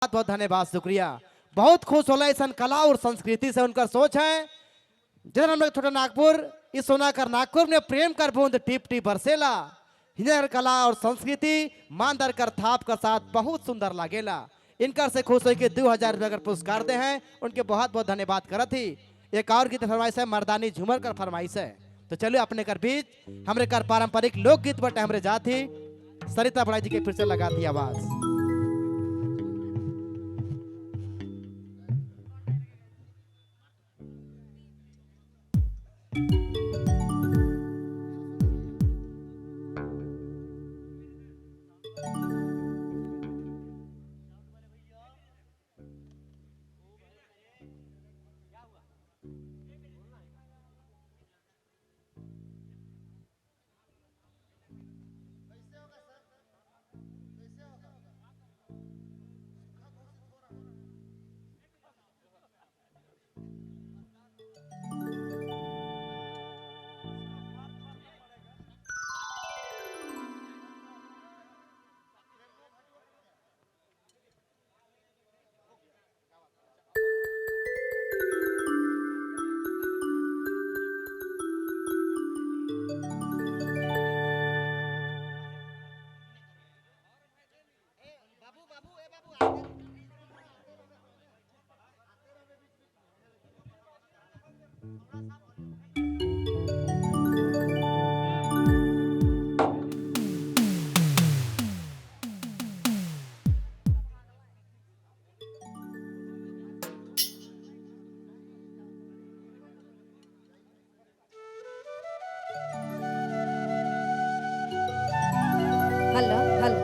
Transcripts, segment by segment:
बहुत बहुत धन्यवाद, शुक्रिया। बहुत खुश होला ऐसा कला और संस्कृति से उनका सोच है। जिधर हम लोग छोटा नागपुर इस सोना कर नागपुर में प्रेम कर बूंद टिप टिप बरसेला। हिजर कला और संस्कृति मानदर कर थाप का साथ बहुत सुंदर लागेला। इनकर से खुश हो के 2000 रुपये अगर पुरस्कार दे हैं उनके बहुत बहुत धन्यवाद करत ही। एक और गीत फरमाइश है, मर्दानी झूमर कर फरमाइश है। तो चलिए अपने कर बीच हमरे कर पारंपरिक लोकगीत बटे हमरे जाती सरिता बड़ा जी के फिर से लगाती आवाज। हेलो हेलो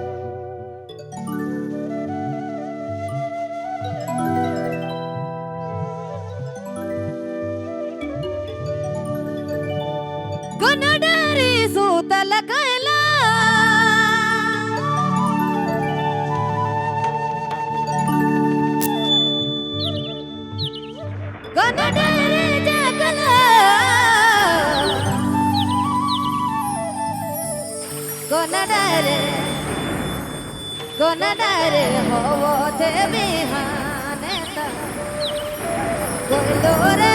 गुनडरी सूत लगला गुनडरी जगला गुनडरे हो ते बिहाने ता गोलोर